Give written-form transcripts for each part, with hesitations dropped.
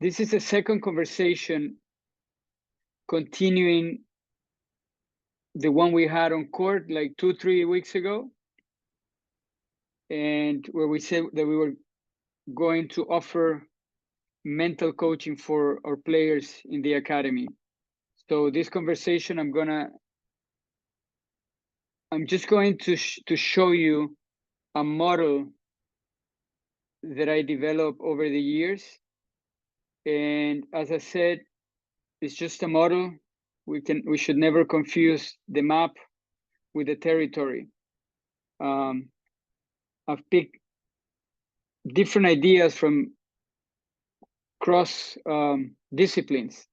This is a second conversation continuing the one we had on court like 2-3 weeks ago, and where we said that we were going to offer mental coaching for our players in the academy. So this conversation, I'm just going to show you a model that I developed over the years. And as I said, it's just a model. We should never confuse the map with the territory. I've picked different ideas from cross disciplines,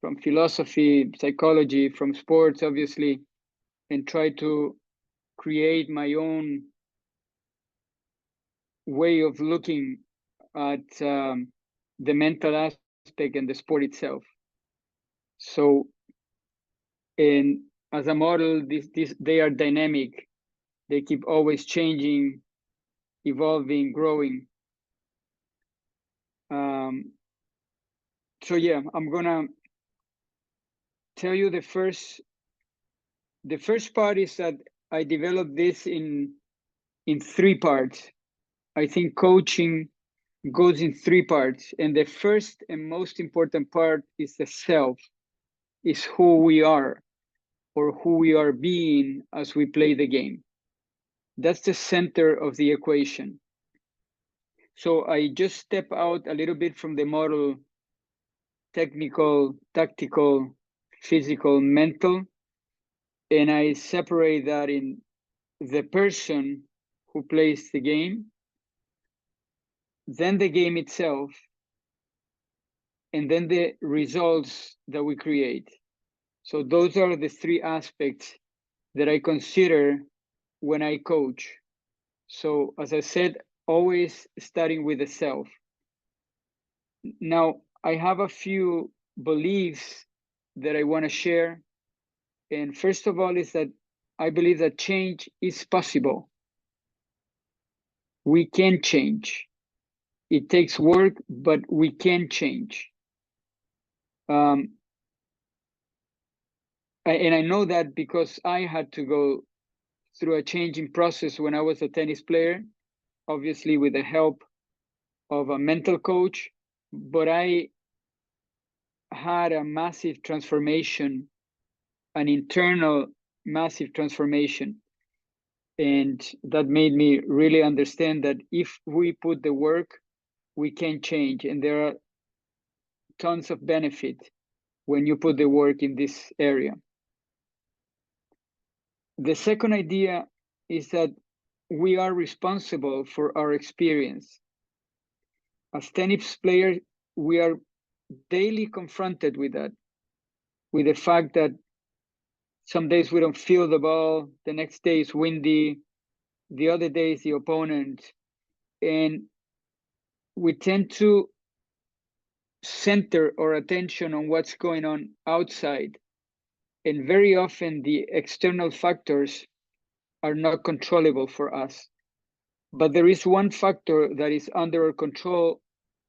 from philosophy, psychology, from sports, obviously, and try to create my own way of looking at the mental aspect and the sport itself. So, and as a model, they are dynamic. They keep always changing, evolving, growing. So yeah, I'm gonna tell you the first part is that I developed this in 3 parts. I think coaching goes in 3 parts, and the first and most important part is the self, is who we are, or who we are being as we play the game. That's the center of the equation. So I just step out a little bit from the model: technical, tactical, physical, mental, and I separate that in the person who plays the game, then the game itself, and then the results that we create. So those are the 3 aspects that I consider when I coach. So as I said, always starting with the self. Now, I have a few beliefs that I want to share. And first of all is that I believe that change is possible. We can change. It takes work, but we can change. And I know that because I had to go through a changing process when I was a tennis player, obviously with the help of a mental coach, but I had a massive transformation, an internal massive transformation. And that made me really understand that if we put the work, we can change. And there are tons of benefit when you put the work in this area. The second idea is that we are responsible for our experience. As tennis players, we are daily confronted with that, with the fact that some days we don't feel the ball, the next day is windy, the other day is the opponent, and we tend to center our attention on what's going on outside. And very often the external factors are not controllable for us. But there is one factor that is under our control,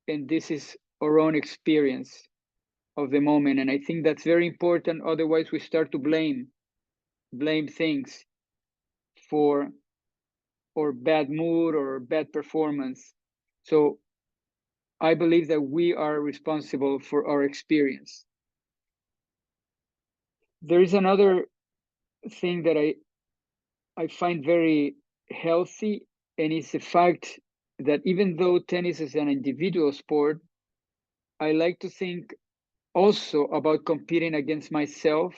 and this is our own experience of the moment. And I think that's very important. Otherwise, we start to blame things for our bad mood or bad performance. So I believe that we are responsible for our experience. There is another thing that I find very healthy, and it's the fact that even though tennis is an individual sport, I like to think also about competing against myself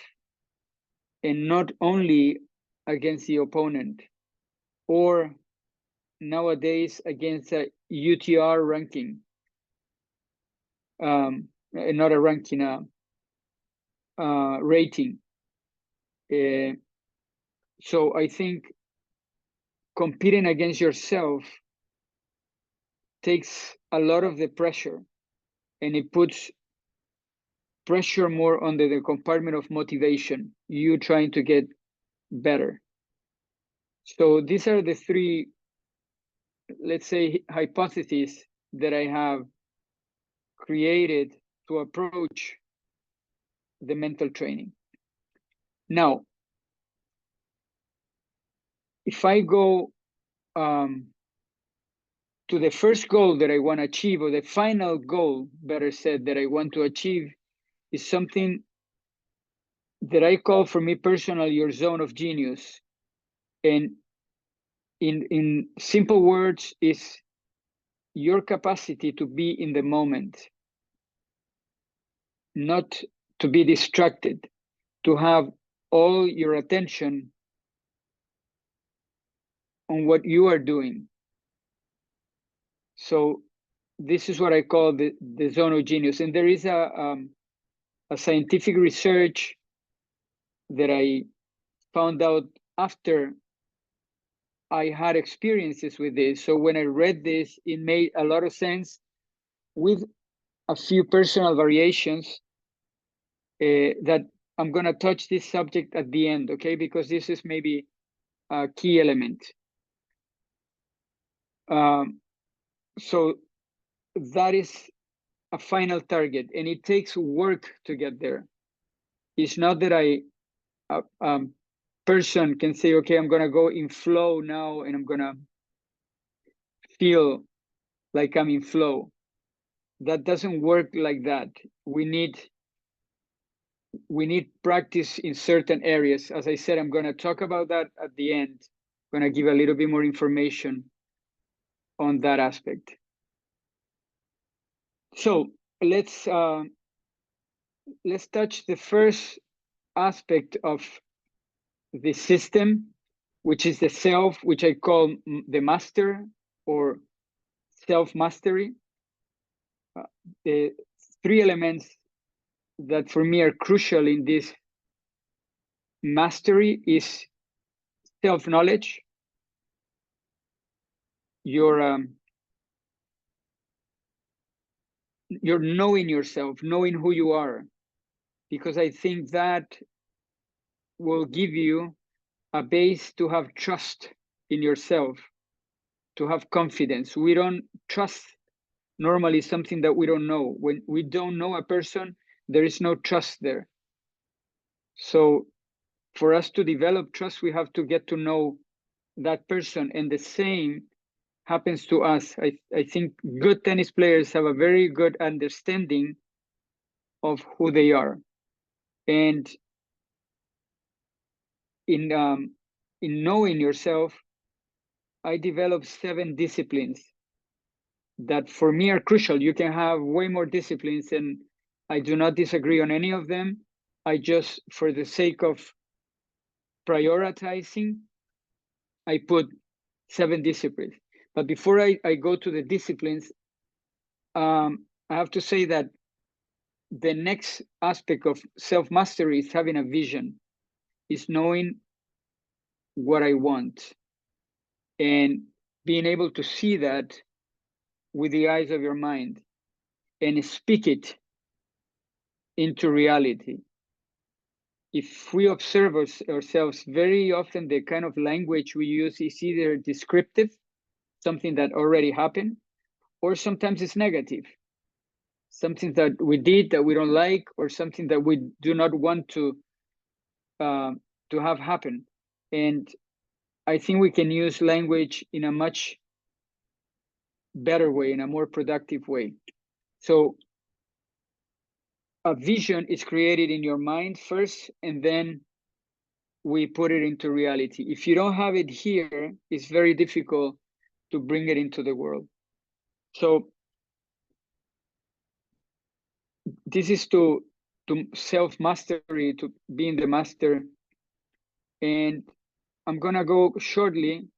and not only against the opponent, or nowadays against a UTR ranking, not a ranking, rating. So I think competing against yourself takes a lot of the pressure, and it puts pressure more on the compartment of motivation, you trying to get better. So these are the 3, let's say, hypotheses that I have created to approach the mental training. Now, if I go to the first goal that I want to achieve, or the final goal, better said, that I want to achieve, is something that I call, for me personally, your zone of genius. And in simple words, is your capacity to be in the moment, not to be distracted, to have all your attention on what you are doing. So this is what I call the zone of genius. And there is a scientific research that I found out after I had experiences with this. So when I read this, it made a lot of sense, with a few personal variations that I'm going to touch this subject at the end, okay? Because this is maybe a key element. So that is a final target, and it takes work to get there. It's not that a person can say, okay, I'm going to go in flow now, and I'm going to feel like I'm in flow. That doesn't work like that. We need practice in certain areas. As I said, I'm going to talk about that at the end. I'm going to give a little bit more information on that aspect. So let's touch the first aspect of the system, which is the self, which I call the master, or self-mastery. The three elements that for me are crucial in this mastery is self-knowledge, your knowing yourself, knowing who you are, because I think that will give you a base to have trust in yourself, to have confidence. We don't trust normally something that we don't know. When we don't know a person, there is no trust there. So for us to develop trust, we have to get to know that person, and the same happens to us. I think good tennis players have a very good understanding of who they are. And in knowing yourself, I developed 7 disciplines that for me are crucial. You can have way more disciplines, and I do not disagree on any of them. I just, for the sake of prioritizing, I put 7 disciplines. But before I go to the disciplines, I have to say that the next aspect of self-mastery is having a vision, is knowing what I want, and being able to see that with the eyes of your mind and speak it into reality. If we observe ourselves, very often the kind of language we use is either descriptive, something that already happened, or sometimes it's negative, something that we did that we don't like, or something that we do not want to have happen. And I think we can use language in a much better way, in a more productive way. So a vision is created in your mind first, and then we put it into reality. If you don't have it here, it's very difficult to bring it into the world. So this is to self-mastery, to being the master. And I'm gonna go shortly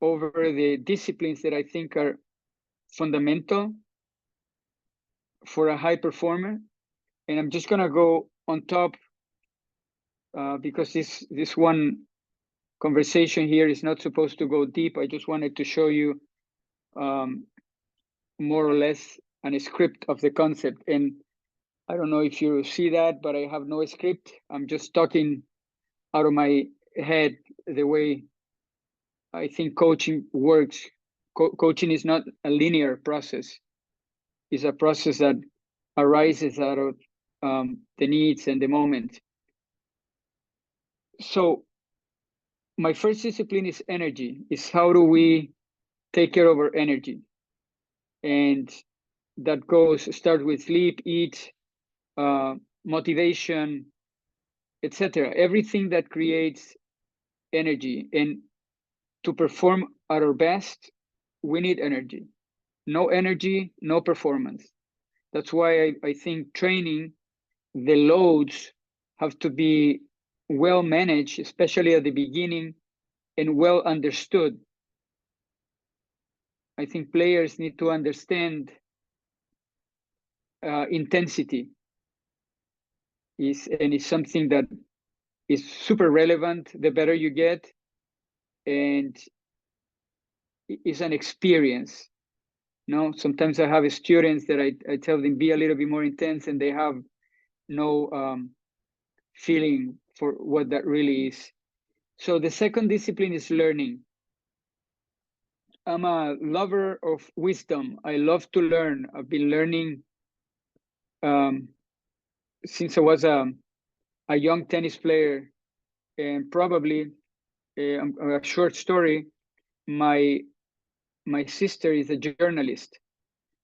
over the disciplines that I think are fundamental for a high performer. And I'm just gonna go on top because this one conversation here is not supposed to go deep. I just wanted to show you more or less a script of the concept. And I don't know if you see that, but I have no script. I'm just talking out of my head the way I think coaching works coaching is not a linear process. It's a process that arises out of the needs and the moment. So my first discipline is energy. Is how do we take care of our energy? And that start with sleep, eat, motivation, etc. Everything that creates energy. And to perform at our best, we need energy. No energy, no performance. That's why I think training, the loads have to be well managed, especially at the beginning, and well understood. I think players need to understand intensity and it's something that is super relevant the better you get, and it's an experience. Sometimes I have students that I tell them be a little bit more intense, and they have no feeling for what that really is. So the second discipline is learning. I'm a lover of wisdom. I love to learn. I've been learning since I was a young tennis player, and probably a short story. My sister is a journalist,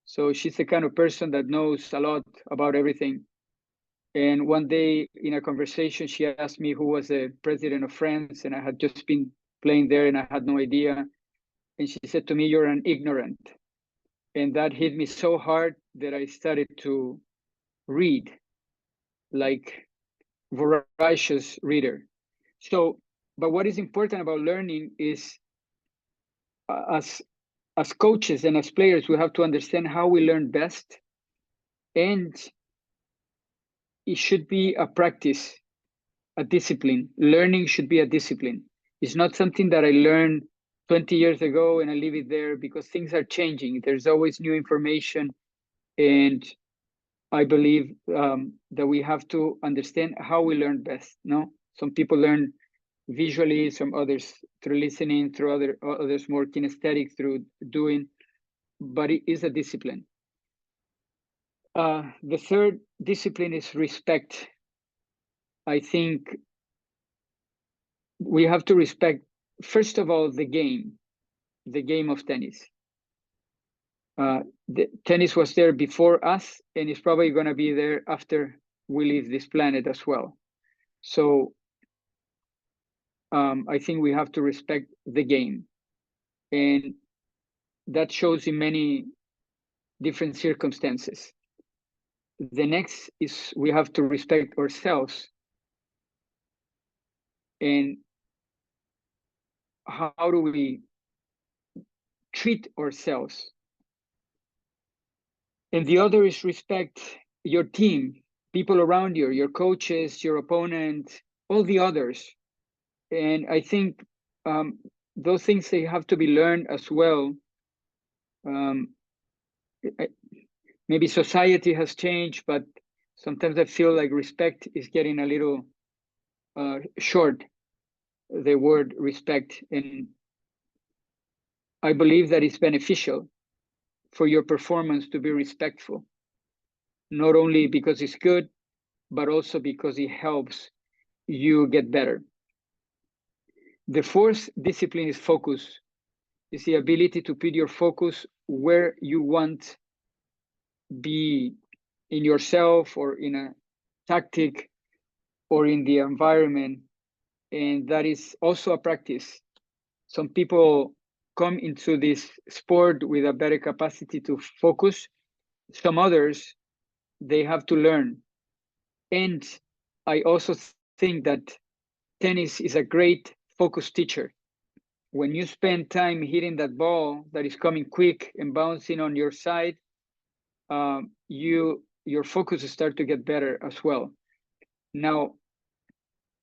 so she's the kind of person that knows a lot about everything. And one day in a conversation, she asked me who was the president of France, and I had just been playing there and I had no idea. And she said to me, "You're an ignorant." And that hit me so hard that I started to read like voracious reader. So, but what is important about learning is as coaches and as players, we have to understand how we learn best, and it should be a practice, a discipline. Learning should be a discipline. It's not something that I learned 20 years ago and I leave it there, because things are changing. There's always new information, and I believe that we have to understand how we learn best. No, some people learn visually, some others through listening, through others more kinesthetic through doing, but it is a discipline. The third discipline is respect. I think we have to respect, first of all, the game of tennis. The tennis was there before us, and it's probably going to be there after we leave this planet as well. So I think we have to respect the game, and that shows in many different circumstances. The next is we have to respect ourselves, and how do we treat ourselves. And the other is respect your team, people around you, your coaches, your opponent, all the others. And I think those things, they have to be learned as well. Maybe society has changed, but sometimes I feel like respect is getting a little short, the word respect. And I believe that it's beneficial for your performance to be respectful, not only because it's good, but also because it helps you get better. The fourth discipline is focus. It's the ability to put your focus where you want, be in yourself or in a tactic or in the environment. And that is also a practice. Some people come into this sport with a better capacity to focus. Some others, they have to learn. And I also think that tennis is a great focus teacher. When you spend time hitting that ball that is coming quick and bouncing on your side, your focus start to get better as well. Now,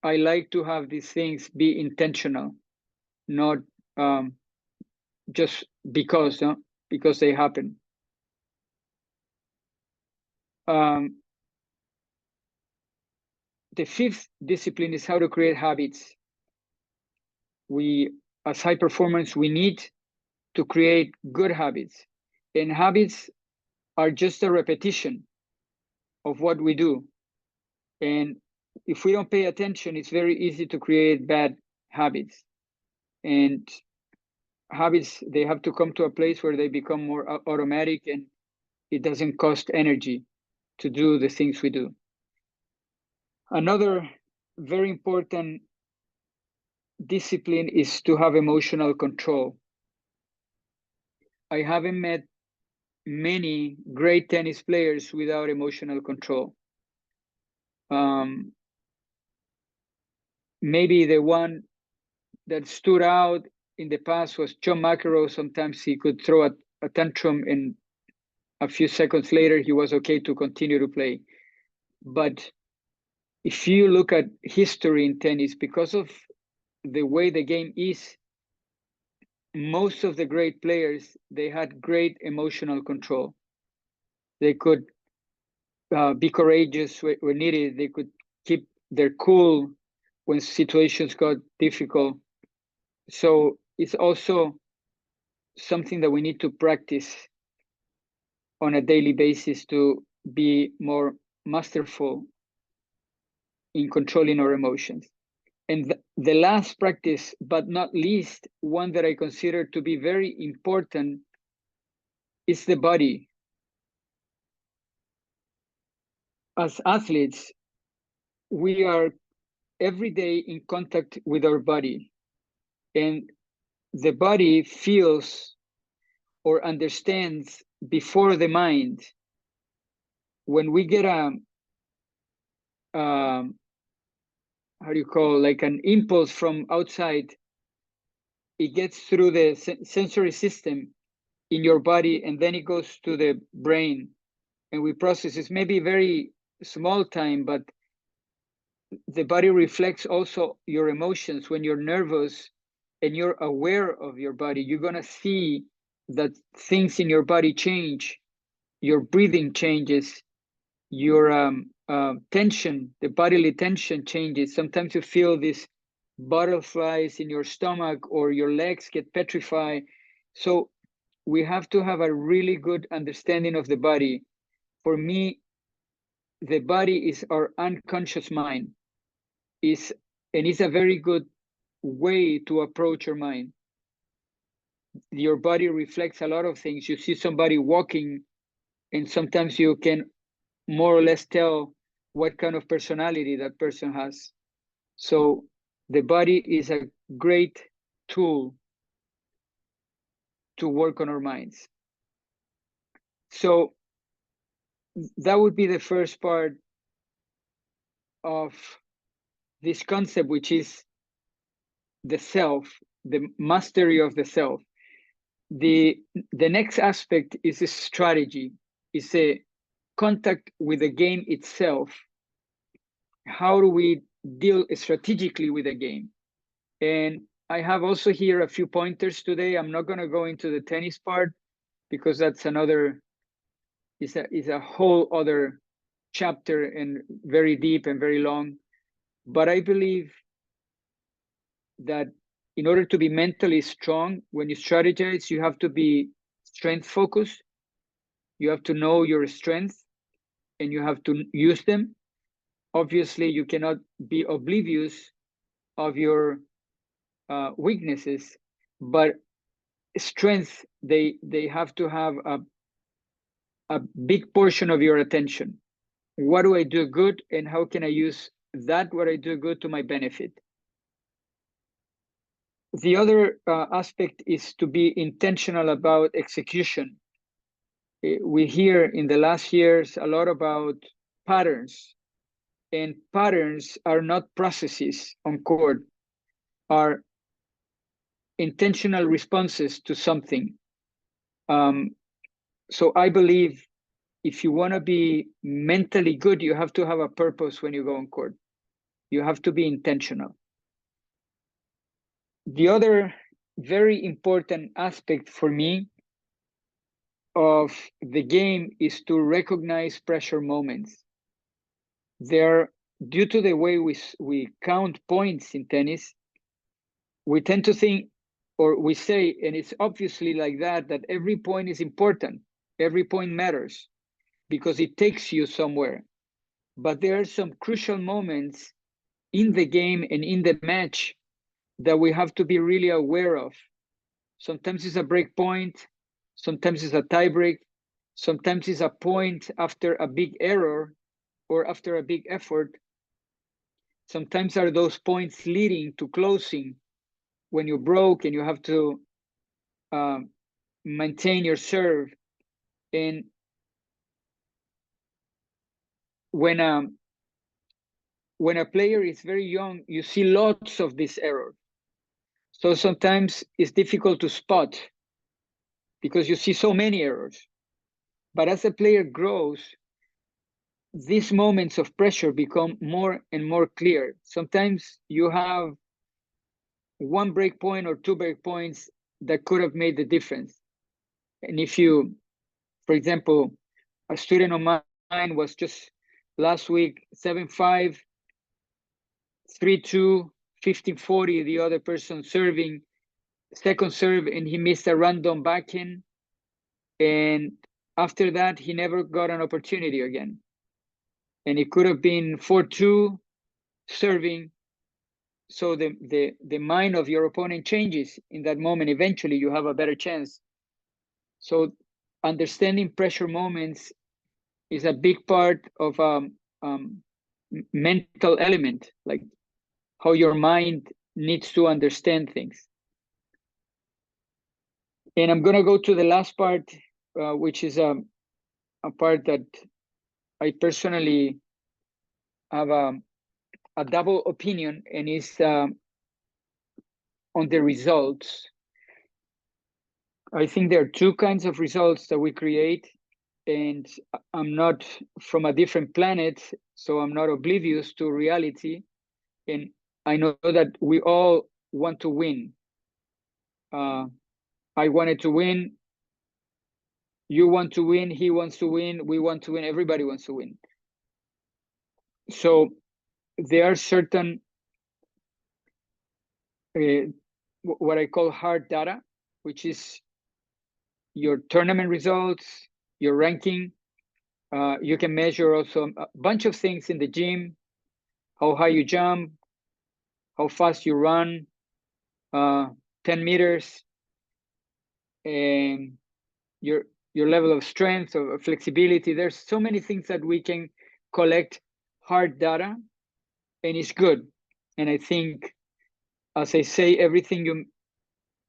I like to have these things be intentional, not just because they happen. The fifth discipline is how to create habits. We, as high performers, we need to create good habits. And habits are just a repetition of what we do. And if we don't pay attention, it's very easy to create bad habits. And habits, they have to come to a place where they become more automatic, and it doesn't cost energy to do the things we do. Another very important discipline is to have emotional control. I haven't met many great tennis players without emotional control. Maybe the one that stood out in the past was John McEnroe. Sometimes he could throw a tantrum, and a few seconds later, he was okay to continue to play. But if you look at history in tennis, because of the way the game is, most of the great players, they had great emotional control. They could be courageous when needed. They could keep their cool when situations got difficult. So it's also something that we need to practice on a daily basis to be more masterful in controlling our emotions. And the last practice, but not least, one that I consider to be very important, is the body. As athletes, we are every day in contact with our body, and the body feels or understands before the mind. When we get how do you call, like an impulse from outside, it gets through the sensory system in your body, and then it goes to the brain, and we process. It's maybe very small time, but the body reflects also your emotions. When you're nervous and you're aware of your body, you're gonna see that things in your body change. Your breathing changes, your tension, the bodily tension changes. Sometimes you feel these butterflies in your stomach, or your legs get petrified. So we have to have a really good understanding of the body. For me, the body is our unconscious mind, and it's a very good way to approach your mind. Your body reflects a lot of things. You see somebody walking, and sometimes you can more or less tell what kind of personality that person has. So the body is a great tool to work on our minds. So that would be the first part of this concept, which is the self, the mastery of the self. The next aspect is a strategy, is a contact with the game itself. How do we deal strategically with the game? And I have also here a few pointers today. I'm not going to go into the tennis part, because that's another, is a whole other chapter, and very deep and very long. But I believe that in order to be mentally strong, when you strategize, you have to be strength focused. You have to know your strengths, and you have to use them. Obviously, you cannot be oblivious of your weaknesses, but strengths, they have to have a big portion of your attention. What do I do good, and how can I use that, what I do good, to my benefit? The other aspect is to be intentional about execution. We hear in the last years a lot about patterns, and patterns are not processes on court, are intentional responses to something. So I believe if you want to be mentally good, you have to have a purpose when you go on court. You have to be intentional. The other very important aspect for me of the game is to recognize pressure moments. There, due to the way we count points in tennis, we tend to think or we say, and it's obviously like that, that every point is important, every point matters because it takes you somewhere. But there are some crucial moments in the game and in the match that we have to be really aware of. Sometimes it's a break point, sometimes it's a tie break, sometimes it's a point after a big error or after a big effort. Sometimes are those points leading to closing when you broke and you have to maintain your serve. And when a player is very young, you see lots of these errors. So sometimes it's difficult to spot because you see so many errors. But as a player grows, these moments of pressure become more and more clear. Sometimes you have one break point or two break points that could have made the difference. And if you, for example, a student of mine was just last week 7-5, 3-2, 15-40, the other person serving second serve, and he missed a random backhand. And after that, he never got an opportunity again. And it could have been 4-2 serving. So the mind of your opponent changes in that moment. Eventually, you have a better chance. So understanding pressure moments is a big part of mental element, like how your mind needs to understand things. And I'm gonna go to the last part, which is a part that I personally have a double opinion, and is on the results. I think there are two kinds of results that we create, and I'm not from a different planet, so I'm not oblivious to reality. And I know that we all want to win. I wanted to win. You want to win. He wants to win. We want to win. Everybody wants to win. So there are certain what I call hard data, which is your tournament results, your ranking. You can measure also a bunch of things in the gym, how high you jump, how fast you run, 10 meters, and your level of strength or flexibility. There's so many things that we can collect hard data, and it's good. And I think, as I say, everything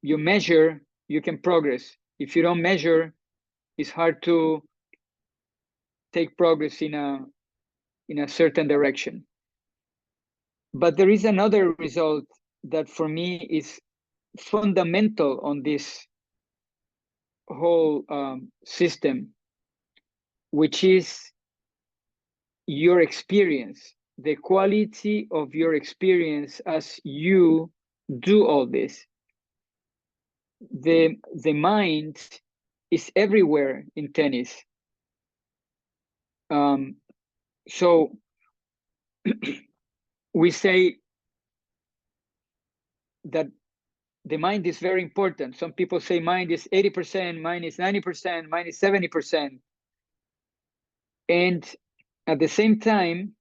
you measure, you can progress. If you don't measure, it's hard to take progress in a certain direction. But there is another result that for me is fundamental on this whole system, which is your experience, the quality of your experience as you do all this. The mind is everywhere in tennis. So we say that the mind is very important. Some people say mind is 80%, mind is 90%, mind is 70%. And at the same time,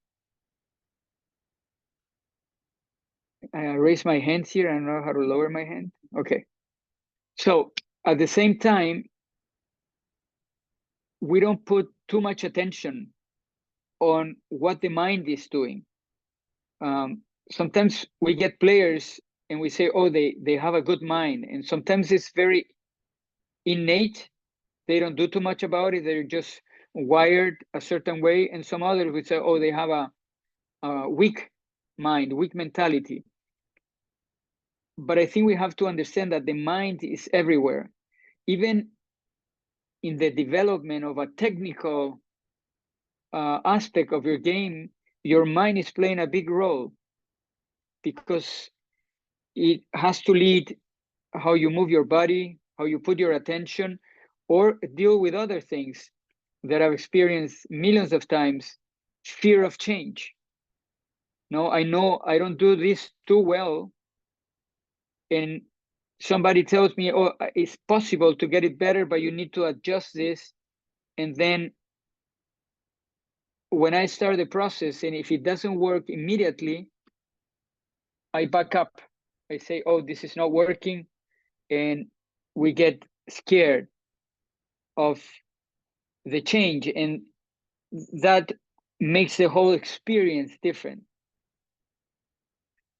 I raise my hands here. I don't know how to lower my hand. Okay. So at the same time, we don't put too much attention on what the mind is doing. Sometimes we get players and we say, oh, they have a good mind. And sometimes it's very innate. They don't do too much about it. They're just wired a certain way. And some others would say, oh, they have a weak mind, weak mentality. But I think we have to understand that the mind is everywhere. Even in the development of a technical aspect of your game, your mind is playing a big role, because it has to lead how you move your body, how you put your attention, or deal with other things that I've experienced millions of times. Fear of change. No, I know I don't do this too well, and somebody tells me, oh, it's possible to get it better, but you need to adjust this. And then when I start the process, and if it doesn't work immediately, I back up. I say, oh, this is not working. And we get scared of the change. And that makes the whole experience different.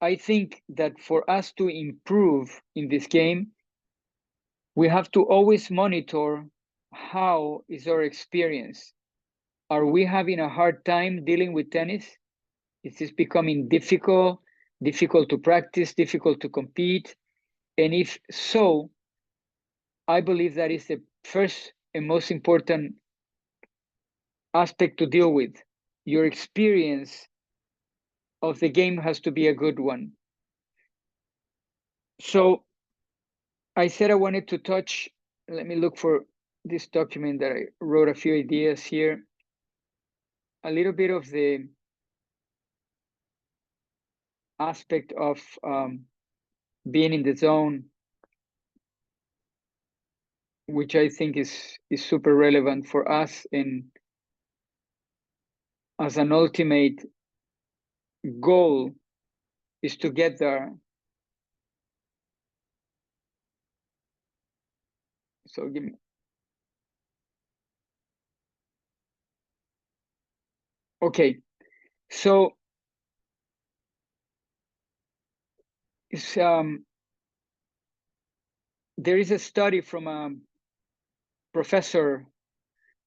I think that for us to improve in this game, we have to always monitor how is our experience. Are we having a hard time dealing with tennis? Is this becoming difficult to practice, difficult to compete? And if so, I believe that is the first and most important aspect to deal with. Your experience of the game has to be a good one. So I said I wanted to touch, let me look for this document that I wrote a few ideas here. A little bit of the aspect of being in the zone, which I think is super relevant for us, and as an ultimate goal is to get there. So give me. Okay, so it's, there is a study from a professor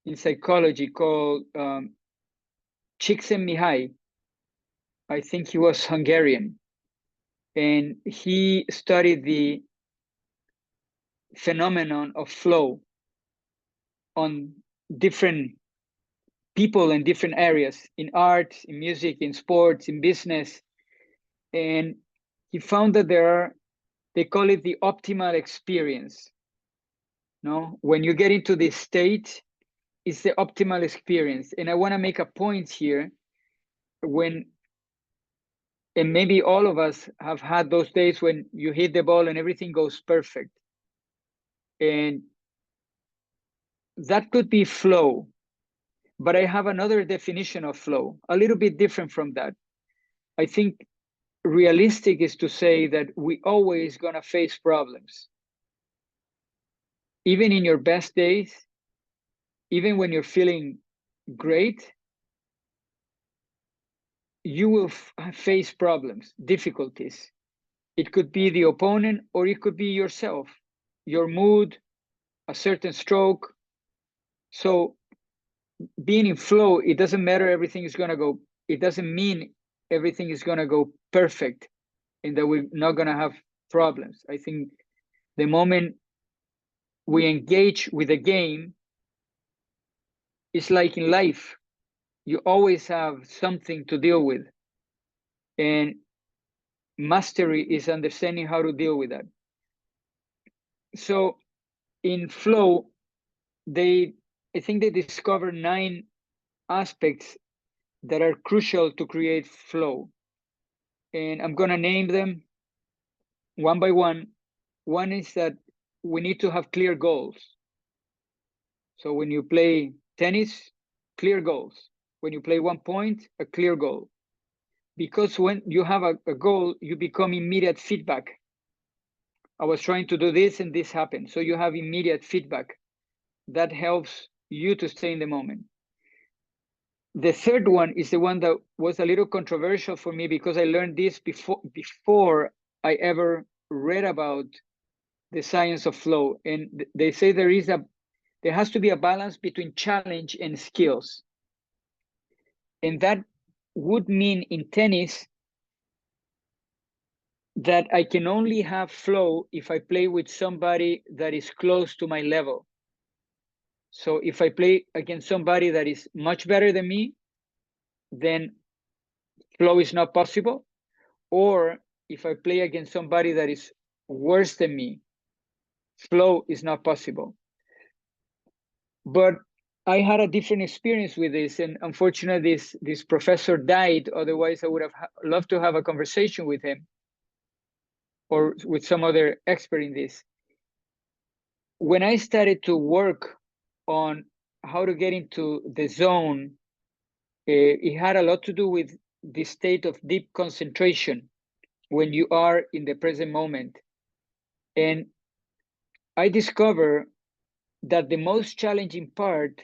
in psychology called Csikszentmihalyi. I think he was Hungarian, and he studied the phenomenon of flow on different people in different areas, in art, in music, in sports, in business. And he found that there are, they call it the optimal experience. No, when you get into this state, it's the optimal experience. And I want to make a point here when, and maybe all of us have had those days when you hit the ball and everything goes perfect. And that could be flow. But I have another definition of flow, a little bit different from that. I think realistic is to say that we always gonna face problems. Even in your best days, even when you're feeling great, you will face problems, difficulties. It could be the opponent or it could be yourself, your mood, a certain stroke. So being in flow, it doesn't matter everything is gonna go, it doesn't mean everything is gonna go perfect and that we're not gonna have problems. I think the moment we engage with the game, it's like in life, you always have something to deal with. And mastery is understanding how to deal with that. So in flow, I think they discovered 9 aspects that are crucial to create flow. And I'm gonna name them one by one. One is that we need to have clear goals. So when you play tennis, clear goals. When you play 1 point, a clear goal. Because when you have a goal, you become immediate feedback. I was trying to do this and this happened. So you have immediate feedback. That helps you to stay in the moment. The third one is the one that was a little controversial for me because I learned this before I ever read about the science of flow. And they say there has to be a balance between challenge and skills. And that would mean in tennis that I can only have flow if I play with somebody that is close to my level. So if I play against somebody that is much better than me, then flow is not possible. Or if I play against somebody that is worse than me, flow is not possible. But I had a different experience with this, and unfortunately, this professor died. Otherwise, I would have loved to have a conversation with him. or with some other expert in this. When I started to work on how to get into the zone, it had a lot to do with the state of deep concentration when you are in the present moment. And I discovered that the most challenging part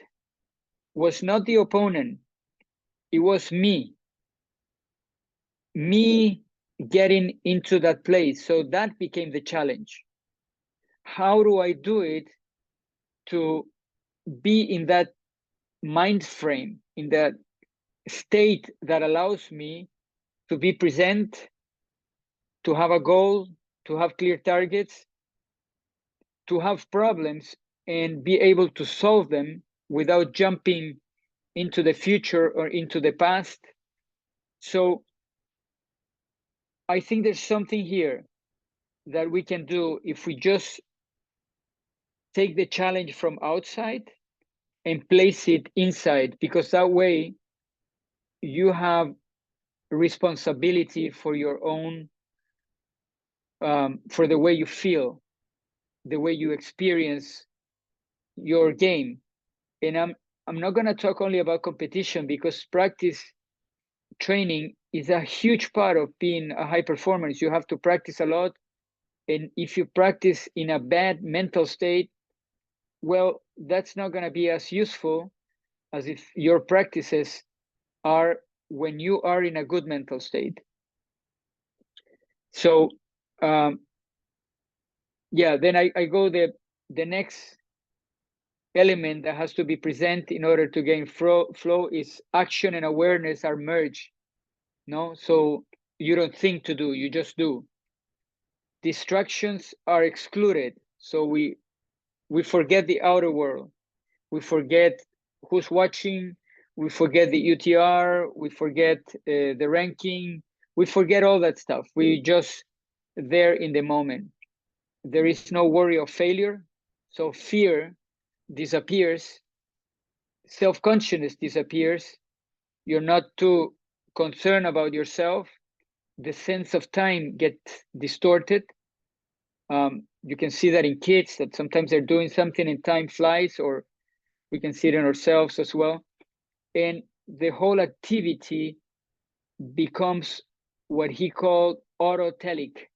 was not the opponent, it was me getting into that place. So that became the challenge. How do I do it to be in that mind frame, in that state that allows me to be present, to have a goal, to have clear targets, to have problems and be able to solve them without jumping into the future or into the past. So I think there's something here that we can do if we just take the challenge from outside and place it inside, because that way you have responsibility for your own, for the way you feel, the way you experience your game. And I'm not going to talk only about competition, because practice training is a huge part of being a high performance. You have to practice a lot. And if you practice in a bad mental state, well, that's not going to be as useful as if your practices are when you are in a good mental state. So, yeah, then I go the next element that has to be present in order to gain flow is action and awareness are merged. No, so you don't think to do, you just do. Distractions are excluded, so we forget the outer world, we forget who's watching, we forget the UTR, we forget the ranking, we forget all that stuff. We just there in the moment. There is no worry of failure, so fear disappears, self-consciousness disappears, you're not too concerned about yourself, the sense of time gets distorted. You can see that in kids, that sometimes they're doing something and time flies, or we can see it in ourselves as well. And the whole activity becomes what he called autotelic.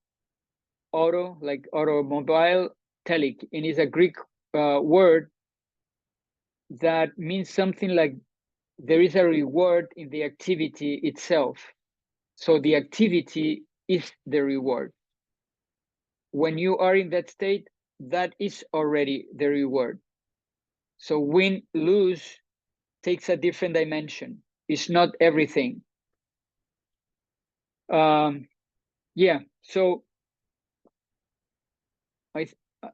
Auto, like automobile, telic, and is a Greek word that means something like there is a reward in the activity itself. So the activity is the reward. When you are in that state, that is already the reward. So win, lose takes a different dimension. It's not everything. Yeah, so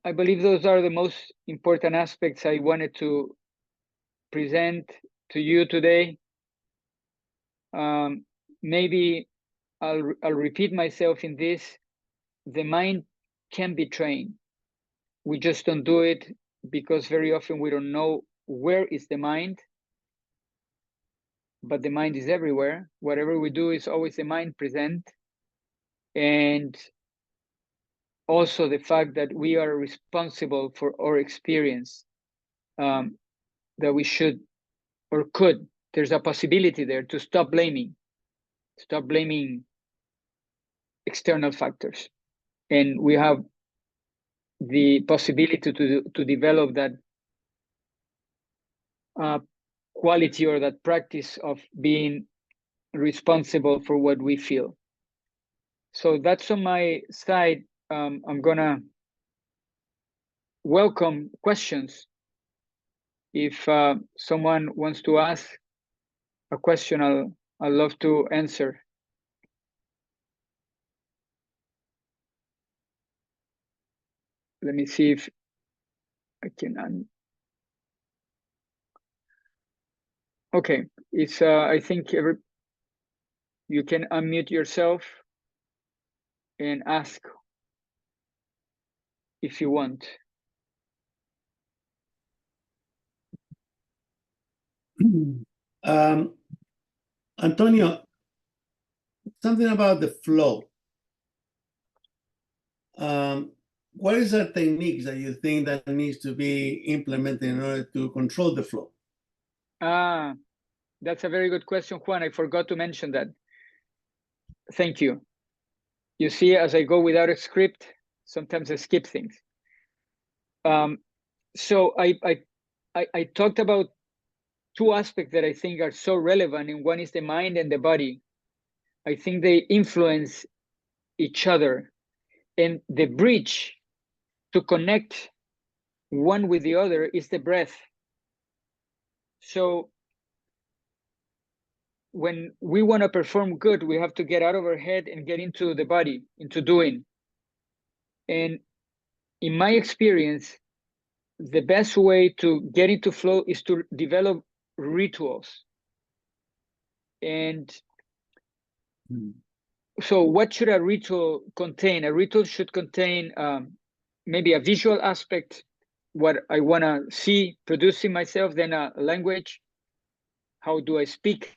I believe those are the most important aspects I wanted to present to you today. Maybe I'll repeat myself in this. The mind can be trained. We just don't do it because very often we don't know where is the mind, but the mind is everywhere. Whatever we do is always the mind present. And also the fact that we are responsible for our experience, that we should or could, there's a possibility there to stop blaming external factors. And we have the possibility to develop that quality or that practice of being responsible for what we feel. So that's on my side. I'm gonna welcome questions. If someone wants to ask a question, I'd love to answer. Let me see if I can. Okay, it's I think you can unmute yourself and ask if you want. Antonio, something about the flow. What is the techniques that you think that needs to be implemented in order to control the flow? That's a very good question, Juan. I forgot to mention that. Thank you. You see, as I go without a script, sometimes I skip things. So I talked about two aspects that I think are so relevant, and one is the mind and the body. I think they influence each other, and the bridge to connect one with the other is the breath. So when we want to perform good, we have to get out of our head and get into the body, into doing. And in my experience, the best way to get into flow is to develop rituals. And so what should a ritual contain? A ritual should contain maybe a visual aspect, what I want to see producing myself, then a language, how do I speak,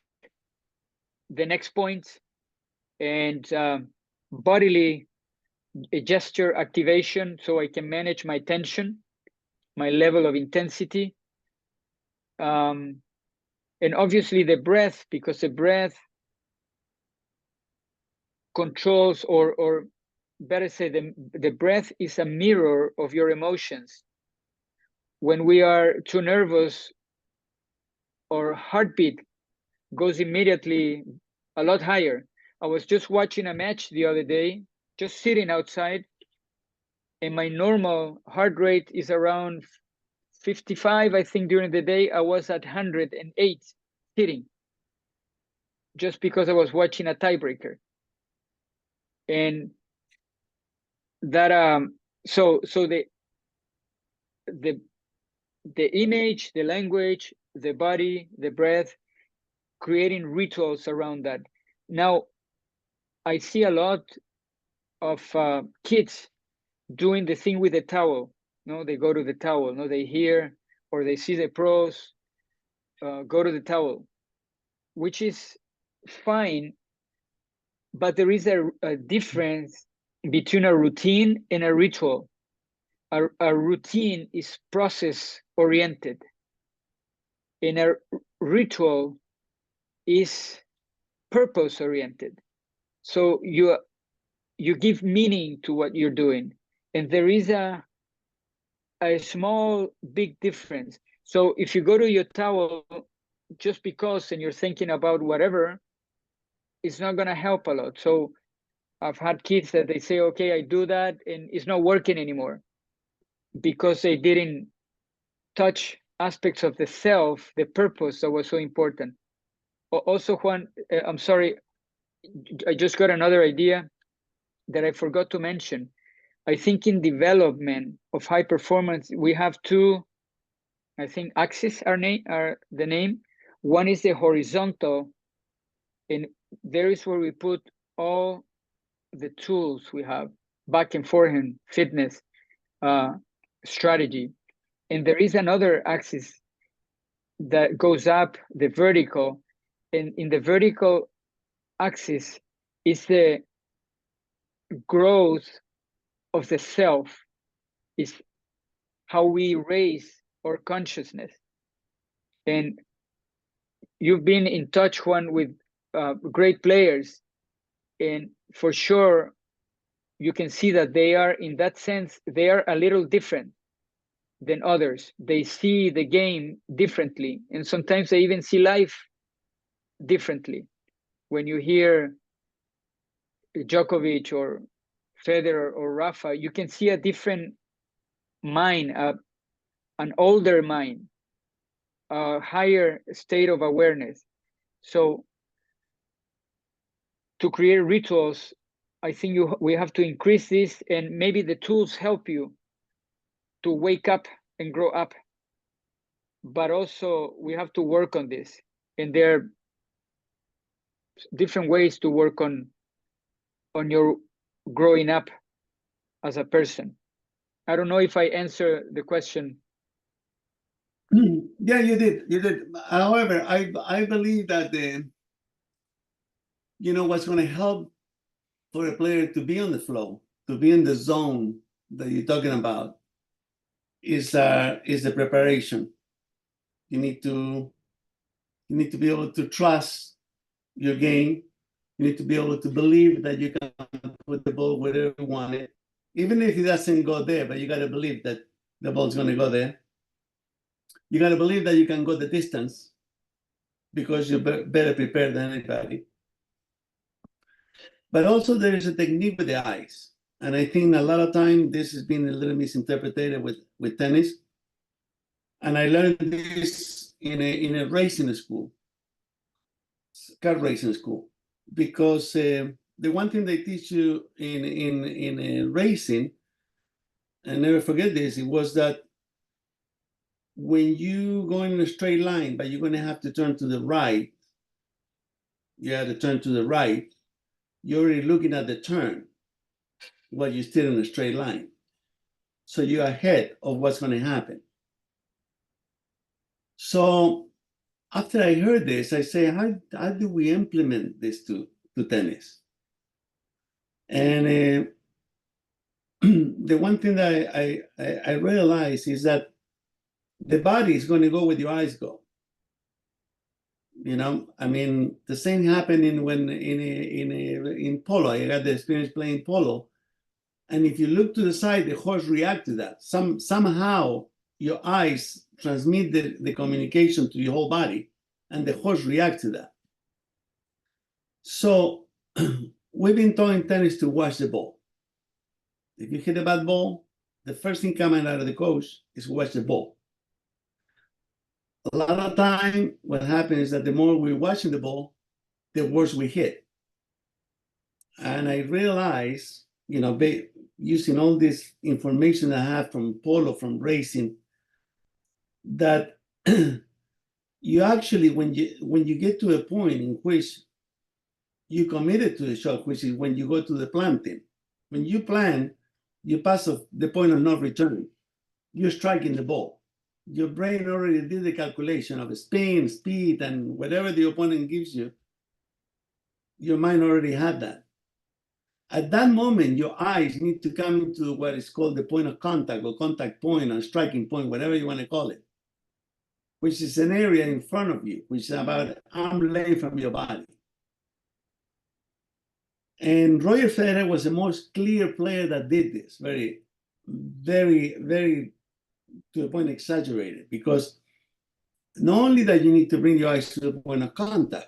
the next point, and bodily gesture activation, so I can manage my tension, my level of intensity, and obviously the breath, because the breath controls, or better say, the breath is a mirror of your emotions. When we are too nervous, our heartbeat goes immediately a lot higher. I was just watching a match the other day, just sitting outside, and my normal heart rate is around 55. I think during the day I was at 108 sitting, just because I was watching a tiebreaker. And that so the image, the language, the body, the breath, creating rituals around that. Now I see a lot of kids doing the thing with the towel. No, they go to the towel. No, they hear or they see the pros, go to the towel, which is fine, but there is a difference between a routine and a ritual. A routine is process oriented, and a ritual is purpose oriented. So you give meaning to what you're doing, and there is a small big difference. So if you go to your towel just because, and you're thinking about whatever, it's not going to help a lot. So I've had kids that they say, okay, I do that, and it's not working anymore because they didn't touch aspects of the self, the purpose that was so important. Also, Juan, I'm sorry, I just got another idea that I forgot to mention. I think in development of high performance, we have two, I think, axes are the name. One is the horizontal, and there is where we put all the tools we have, back and forehand, fitness, strategy. And there is another axis that goes up, the vertical, and in the vertical axis is the growth of the self, is how we raise our consciousness. And you've been in touch, Juan, with great players, and for sure you can see that they are, in that sense, they are a little different than others. They see the game differently, and sometimes they even see life differently. When you hear Djokovic or Federer or Rafa, you can see a different mind, an older mind, a higher state of awareness. So to create rituals, I think we have to increase this, and maybe the tools help you to wake up and grow up. But also we have to work on this, and there are different ways to work on your growing up as a person. I don't know if I answer the question. Yeah, you did. However, I believe that what's going to help for a player to be on the flow to be in the zone that you're talking about is the preparation. You need to be able to trust your game. You need to be able to believe that you can put the ball wherever you want it, even if it doesn't go there. But you got to believe that the ball's going to go there. You got to believe that you can go the distance because you're better prepared than anybody. But also there is a technique with the eyes. And I think a lot of time this has been a little misinterpreted with tennis. And I learned this in a racing school, car racing school, because the one thing they teach you in racing, and never forget this, it was that when you go in a straight line, but you're going to have to turn to the right, you have to turn to the right, you're already looking at the turn while you're still in a straight line. So you're ahead of what's going to happen. So after I heard this, I say, how do we implement this to tennis? And the one thing that I realized is that the body is going to go where your eyes go. You know, I mean, the same happened in polo. I got the experience playing polo. And if you look to the side, the horse reacts to that. Somehow your eyes transmit the communication to your whole body, and the horse reacts to that. So we've been taught in tennis to watch the ball. If you hit a bad ball, the first thing coming out of the coach is watch the ball. A lot of time, what happens is that the more we're watching the ball, the worse we hit. And I realized, you know, using all this information I have from polo, from racing, that you actually, when you get to a point in which you committed to the shot, which is when you go to the planting. When you plant, you pass the point of no return. You're striking the ball. Your brain already did the calculation of spin, speed, and whatever the opponent gives you. Your mind already had that. At that moment, your eyes need to come into what is called the point of contact, or contact point, or striking point, whatever you want to call it, which is an area in front of you, which is about arm length from your body. And Roger Federer was the most clear player that did this, very, very, very, to the point, exaggerated, because not only that you need to bring your eyes to the point of contact,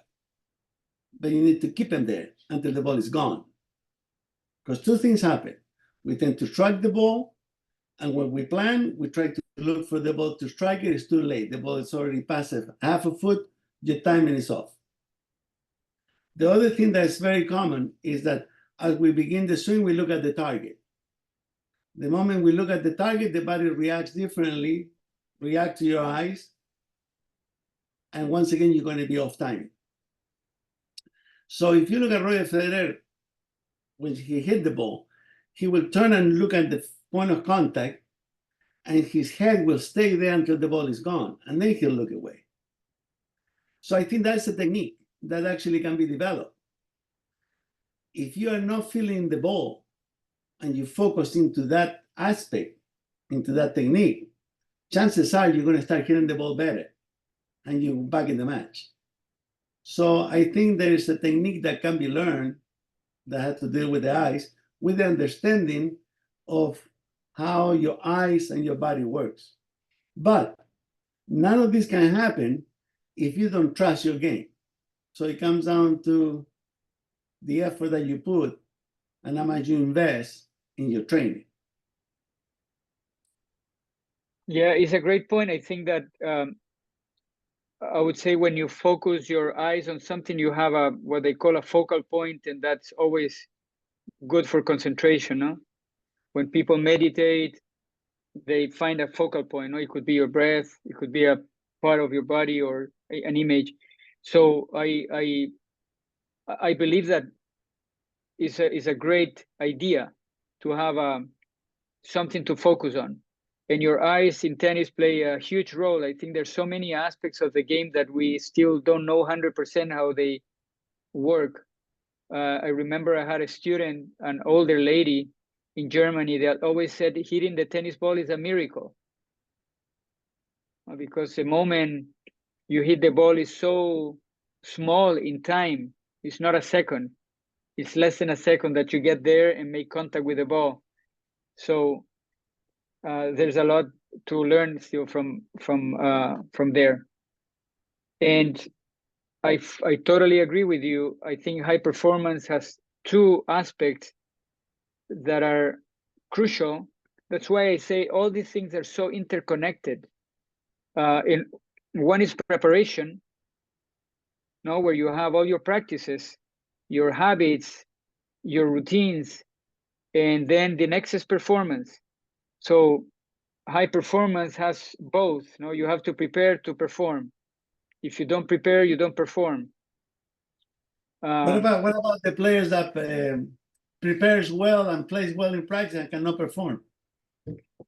but you need to keep them there until the ball is gone. Because two things happen. We tend to strike the ball, and when we plan, we try to look for the ball to strike it. It's too late. The ball is already past half a foot. Your timing is off. The other thing that's very common is that as we begin the swing, we look at the target. The moment we look at the target, the body reacts differently, react to your eyes, and once again, you're going to be off timing. So if you look at Roger Federer, when he hit the ball, he will turn and look at the point of contact, and his head will stay there until the ball is gone, and then he'll look away. So I think that's a technique that actually can be developed. If you are not feeling the ball and you focus into that aspect, into that technique, chances are you're going to start hitting the ball better and you're back in the match. So I think there is a technique that can be learned that has to do with the eyes, with the understanding of how your eyes and your body works. But none of this can happen if you don't trust your game. So it comes down to the effort that you put and how much you invest in your training. Yeah, it's a great point. I think that I would say when you focus your eyes on something, you have what they call a focal point, and that's always good for concentration. No? When people meditate, they find a focal point. No? It could be your breath, it could be a part of your body or an image. So I believe that is a great idea to have something to focus on. And your eyes in tennis play a huge role. I think there's so many aspects of the game that we still don't know 100% how they work. I remember I had a student, an older lady, in Germany that always said hitting the tennis ball is a miracle. Because the moment you hit the ball is so small in time, it's not a second. It's less than a second that you get there and make contact with the ball. So there's a lot to learn still from there. And I totally agree with you. I think high performance has two aspects that are crucial. That's why I say all these things are so interconnected. In one is preparation, where you have all your practices, your habits, your routines, and then the next is performance. So high performance has both. You have to prepare to perform. If you don't prepare, you don't perform. What about the players that prepares well and plays well in practice and cannot perform?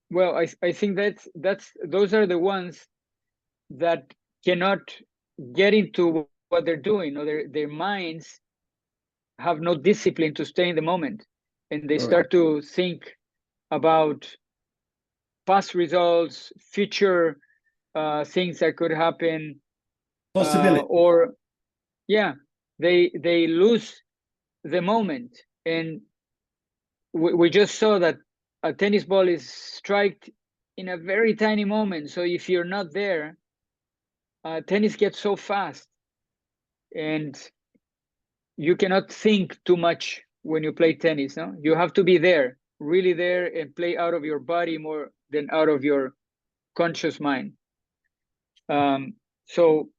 Well, I think those are the ones that cannot get into what they're doing, or their minds have no discipline to stay in the moment, and they start to think about past results, future things that could happen, Possibility. or they lose the moment. And we just saw that a tennis ball is striked in a very tiny moment. So if you're not there, tennis gets so fast, and you cannot think too much when you play tennis. You have to be there, really there, and play out of your body more than out of your conscious mind. So,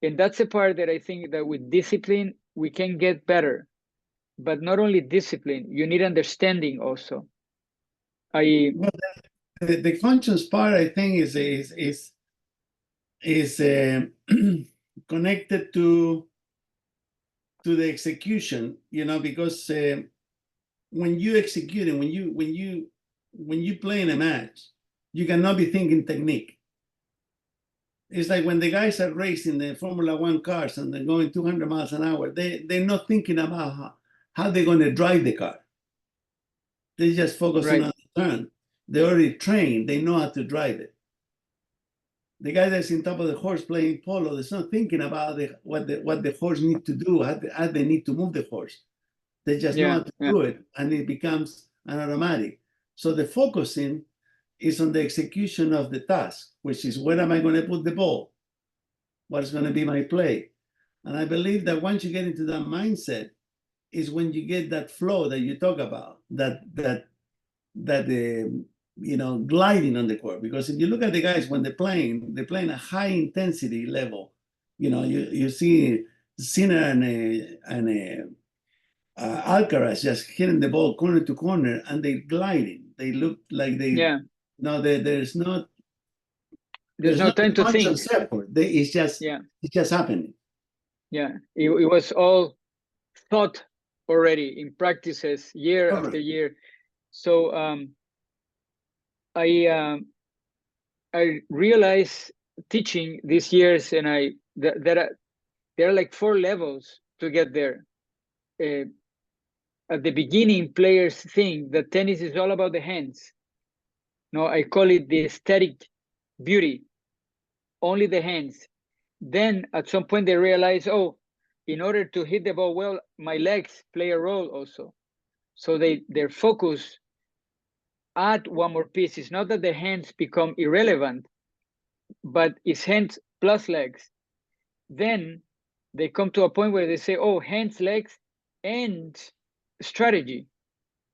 and that's the part that I think that with discipline we can get better. But not only discipline, you need understanding also. Well, the conscious part, I think, is connected to the execution, because when you execute and when you play in a match, you cannot be thinking technique. It's like when the guys are racing the Formula One cars and they're going 200 miles an hour, they're not thinking about how they're going to drive the car. They just focusing on the turn. They're already trained. They know how to drive it. The guy that's in top of the horse playing polo is not thinking about what the horse needs to do, how they need to move the horse. They just know how to do it, and it becomes an automatic. So the focusing is on the execution of the task, which is where am I going to put the ball? What is going to be my play? And I believe that once you get into that mindset, is when you get that flow that you talk about, that gliding on the court. Because if you look at the guys when they're playing a high intensity level. You see Sinner and Alcaraz just hitting the ball corner to corner, and they're gliding. They look like there's no time to think. It's just happening. It was all thought already in practices year after year. So I realized teaching these years, and there are like 4 levels to get there. At the beginning, players think that tennis is all about the hands. I call it the aesthetic beauty, only the hands. Then at some point they realize, in order to hit the ball well, my legs play a role also. So their focus add one more piece. It's not that the hands become irrelevant, but it's hands plus legs. Then they come to a point where they say, hands, legs, and strategy.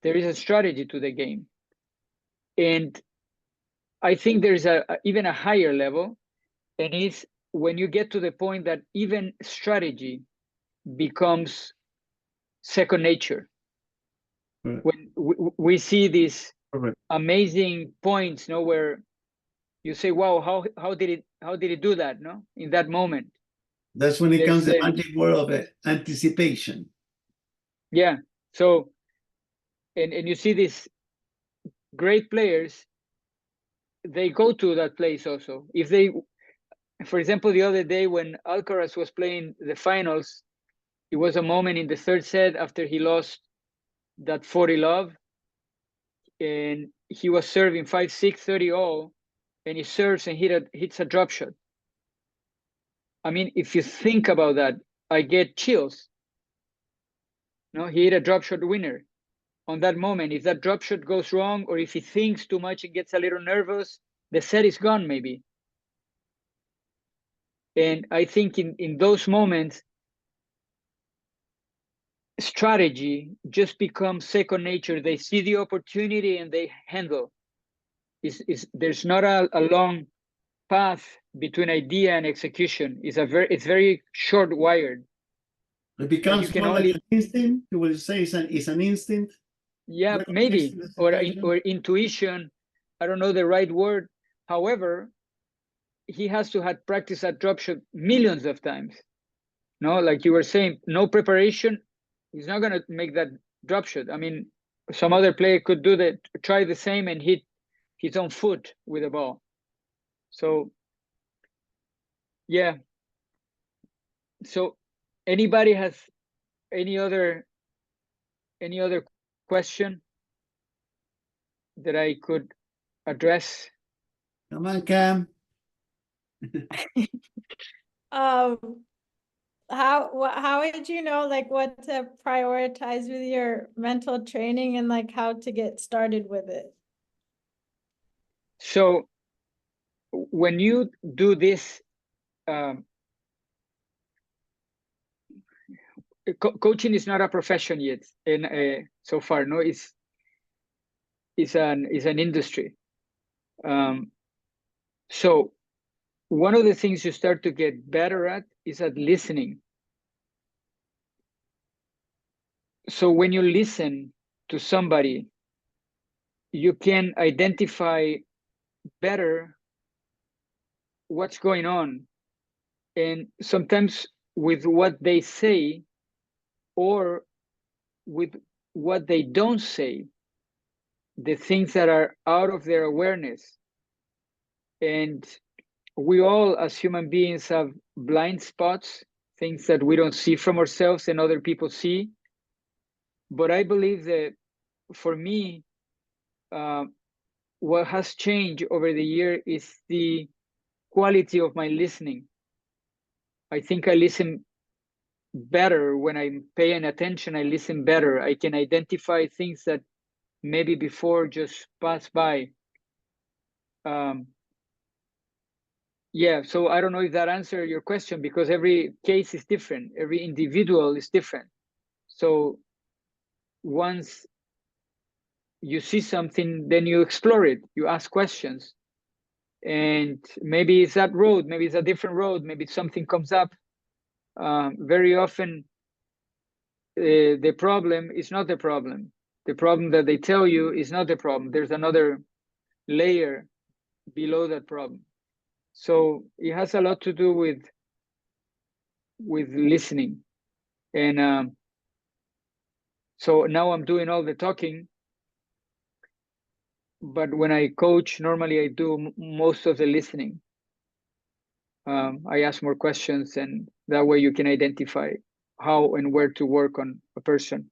There is a strategy to the game. And I think there's even a higher level, and it's when you get to the point that even strategy becomes second nature. When we see these amazing points, where you say, wow, how did it do that, in that moment? That's when it comes the magic word of anticipation. Yeah. So and you see these great players, they go to that place also. If they, for example, the other day when Alcaraz was playing the finals, it was a moment in the third set after he lost that 40 love, and he was serving 5-6, 30 all, and he serves and hits a drop shot. I mean, if you think about that, I get chills. No, he hit a drop shot winner. On that moment, if that drop shot goes wrong, or if he thinks too much and gets a little nervous, the set is gone maybe. And I think in those moments, strategy just becomes second nature. They see the opportunity and they handle. There's not a long path between idea and execution. It's very short wired. It becomes more like an instinct. You will say it's an instinct. Yeah, maybe, or intuition. I don't know the right word. However, he has to have practiced that drop shot millions of times. No, like you were saying, no preparation. He's not gonna make that drop shot. I mean, some other player could do that, try the same and hit his own foot with the ball. So, yeah. So, anybody has any other question that I could address? Come on, Cam. How would you know like what to prioritize with your mental training and like how to get started with it? So when you do this, coaching is not a profession yet, and so far, no, it's an industry. So one of the things you start to get better at is at listening. So when you listen to somebody, you can identify better what's going on. And sometimes with what they say or with what they don't say, the things that are out of their awareness. And we all, as human beings, have blind spots, things that we don't see from ourselves and other people see. But I believe that for me, what has changed over the year is the quality of my listening. I think I listen better when I'm paying attention. I listen better. I can identify things that maybe before just pass by. Yeah, so I don't know if that answered your question, because every case is different. Every individual is different. So once you see something, then you explore it, you ask questions. And maybe it's that road, maybe it's a different road, maybe something comes up. Very often, the problem is not the problem. The problem that they tell you is not the problem. There's another layer below that problem. So it has a lot to do with listening. And so now I'm doing all the talking, but when I coach, normally I do most of the listening. I ask more questions, and that way you can identify how and where to work on a person.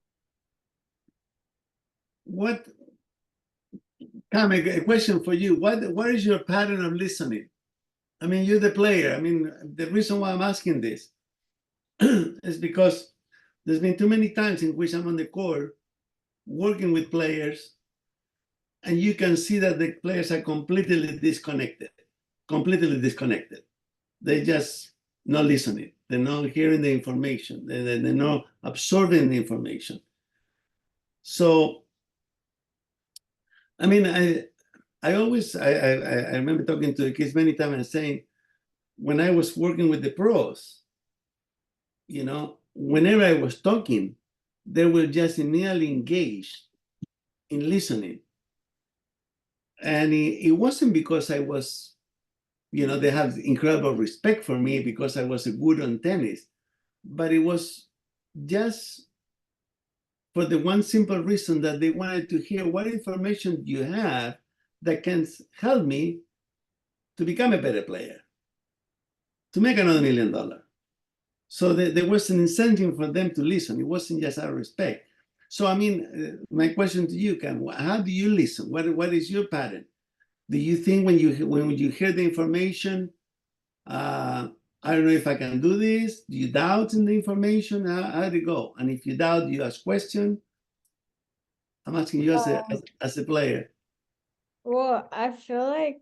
Cam, a question for you. What is your pattern of listening? I mean, you're the player. I mean, the reason why I'm asking this is because there's been too many times in which I'm on the court working with players, and you can see that the players are completely disconnected. They're just not listening. They're not hearing the information. They're not absorbing the information. So, I mean, I remember talking to the kids many times and saying, when I was working with the pros, you know, whenever I was talking, they were just immediately engaged in listening. And it wasn't because I was, you know, they have incredible respect for me because I was good on tennis, but it was just for the one simple reason that they wanted to hear what information you have that can help me to become a better player, to make another $1 million. So there was an incentive for them to listen. It wasn't just out of respect. So, I mean, my question to you, Cam, how do you listen? What is your pattern? Do you think when you hear the information, I don't know if I can do this? Do you doubt in the information? How did it go? And if you doubt, you ask question. I'm asking you as a player. Well, I feel like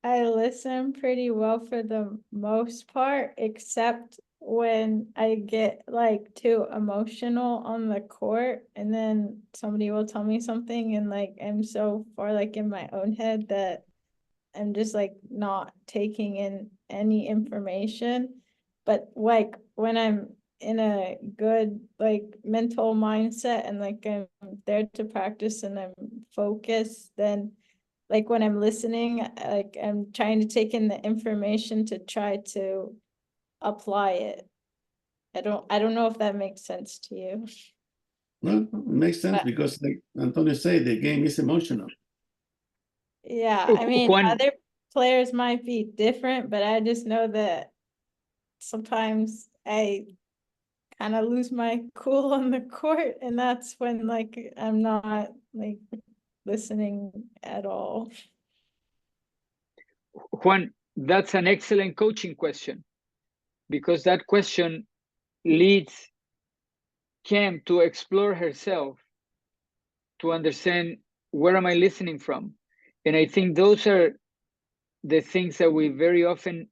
I listen pretty well for the most part, except when I get like too emotional on the court, and then somebody will tell me something, and like I'm so far like in my own head that I'm just like not taking in any information. But like when I'm in a good like mental mindset and like I'm there to practice and I'm focused, then like when I'm listening, like I'm trying to take in the information to try to apply it. I don't know if that makes sense to you. Well, it makes sense But because, like Antonio said, the game is emotional. yeah, I mean, Juan, other players might be different, but I just know that sometimes I kind of lose my cool on the court, and that's when like I'm not like listening at all. Juan, that's an excellent coaching question, because that question leads Cam to explore herself, to understand where am I listening from. And I think those are the things that we very often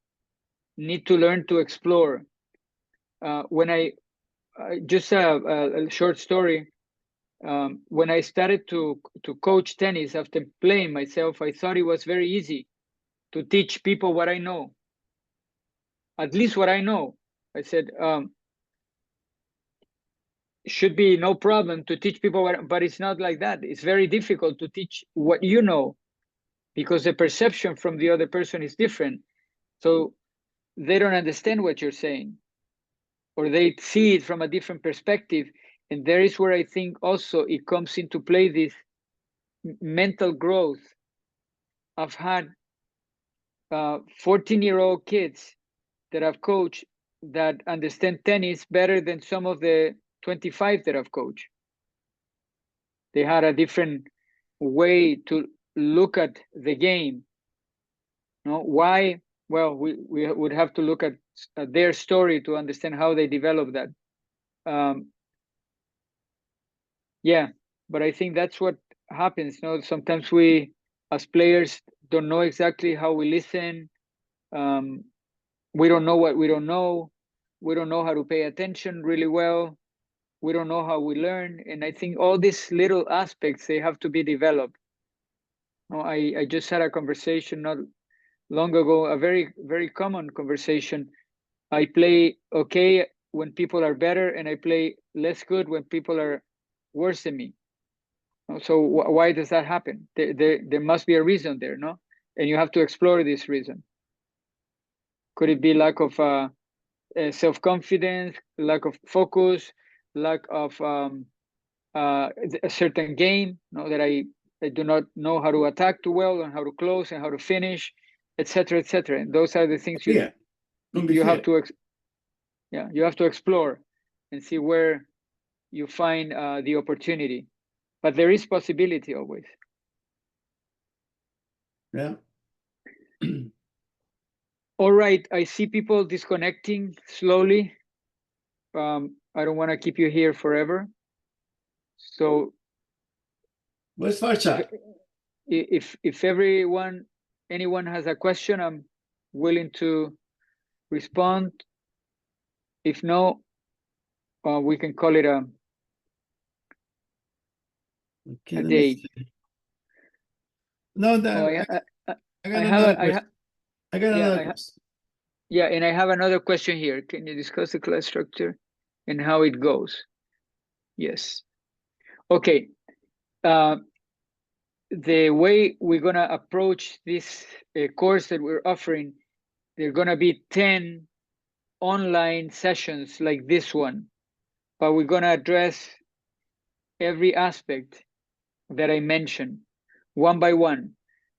need to learn to explore. When I just a short story. When I started to coach tennis after playing myself, I thought it was very easy to teach people what I know, at least what I know. I said, should be no problem to teach people what, but it's not like that. It's very difficult to teach what you know, because the perception from the other person is different. So they don't understand what you're saying, or they see it from a different perspective. And there is where I think also it comes into play, this mental growth. I've had 14-year-old kids that I've coached that understand tennis better than some of the 25 that I've coached. They had a different way to look at the game. You know, why? Well, we would have to look at their story to understand how they developed that. Yeah, but I think that's what happens. You know, sometimes we, as players, don't know exactly how we listen. We don't know what we don't know. We don't know how to pay attention really well. We don't know how we learn. And I think all these little aspects, they have to be developed. You know, I just had a conversation not long ago, a very, very common conversation. I play okay when people are better, and I play less good when people are worse than me. So why does that happen? There must be a reason there, no? And you have to explore this reason. Could it be lack of self-confidence, lack of focus, lack of a certain game, you know, that I do not know how to attack too well, and how to close and how to finish, etc., etc. And those are the things you have to you have to explore and see where you find the opportunity. But there is possibility always. Yeah. All right, I see people disconnecting slowly. I don't want to keep you here forever. So Where's Farsha? if anyone has a question, I'm willing to respond. If no, we can call it a day. No, I got another question. Yeah, and I have another question here. Can you discuss the class structure and how it goes? Yes. Okay. The way we're gonna approach this course that we're offering, there are gonna be 10 online sessions like this one, but we're gonna address every aspect that I mentioned one by one.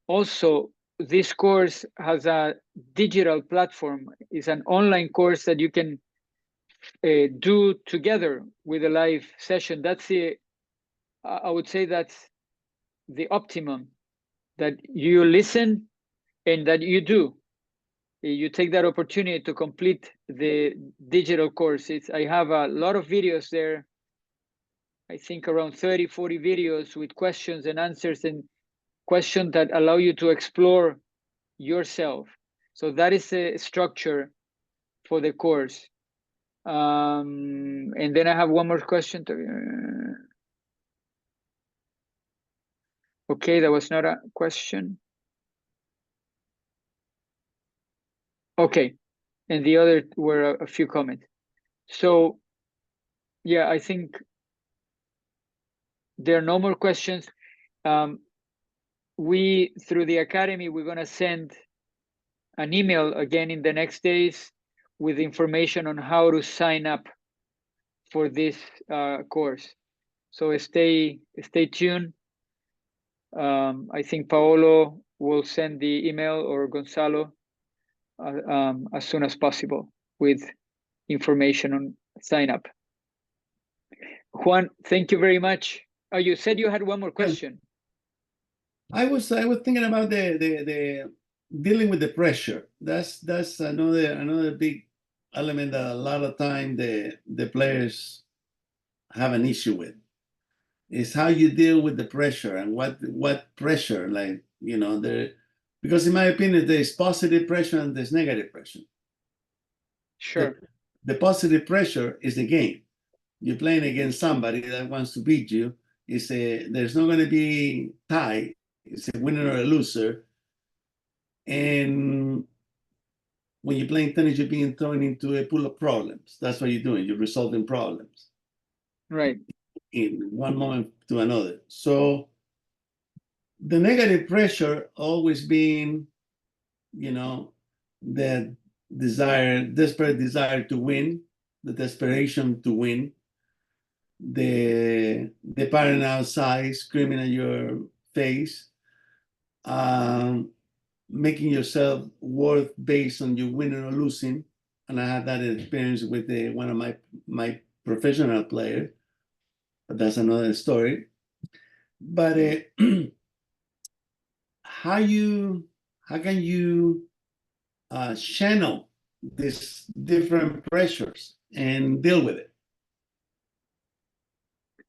Also, this course has a digital platform. It's an online course that you can do together with a live session. That's I would say that's the optimum, that you listen and that you do. You take that opportunity to complete the digital course. I have a lot of videos there. I think around 30, 40 videos with questions and answers, and questions that allow you to explore yourself. So that is the structure for the course. And then I have one more question. Okay, that was not a question. Okay, and the other were a few comments. So yeah, I think there are no more questions. We, through the Academy, we're gonna send an email again in the next days with information on how to sign up for this course. So stay tuned. I think Paolo will send the email, or Gonzalo, as soon as possible with information on sign up. Juan, thank you very much. Oh, you said you had one more question. I was thinking about the dealing with the pressure. That's another big element that a lot of time the players have an issue with, is how you deal with the pressure, and what pressure, like, you know, because in my opinion there's positive pressure and there's negative pressure. Sure. The positive pressure is the game. You're playing against somebody that wants to beat you. There's not going to be tie. It's a winner or a loser. And when you're playing tennis, you're being thrown into a pool of problems. That's what you're doing. You're resolving problems. Right. In one moment to another. So the negative pressure always being, you know, the desperate desire to win, the desperation to win, the parent outside screaming at your face, making yourself worth based on you winning or losing. And I had that experience with one of my professional players, but that's another story. But how can you channel these different pressures and deal with it?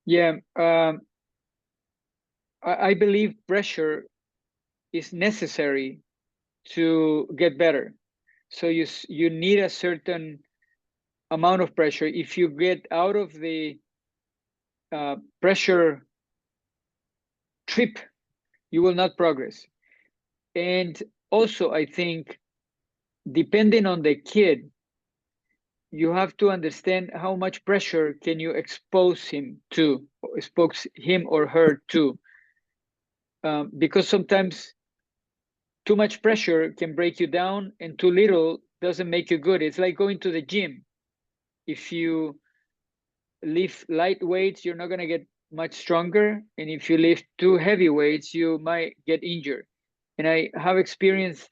Yeah, I believe pressure is necessary to get better. So you need a certain amount of pressure. If you get out of the pressure trip, you will not progress. And also, I think, depending on the kid, you have to understand how much pressure can you expose him or her to. Because sometimes too much pressure can break you down, and too little doesn't make you good. It's like going to the gym. If you lift light weights, you're not going to get much stronger. And if you lift too heavy weights, you might get injured. And I have experienced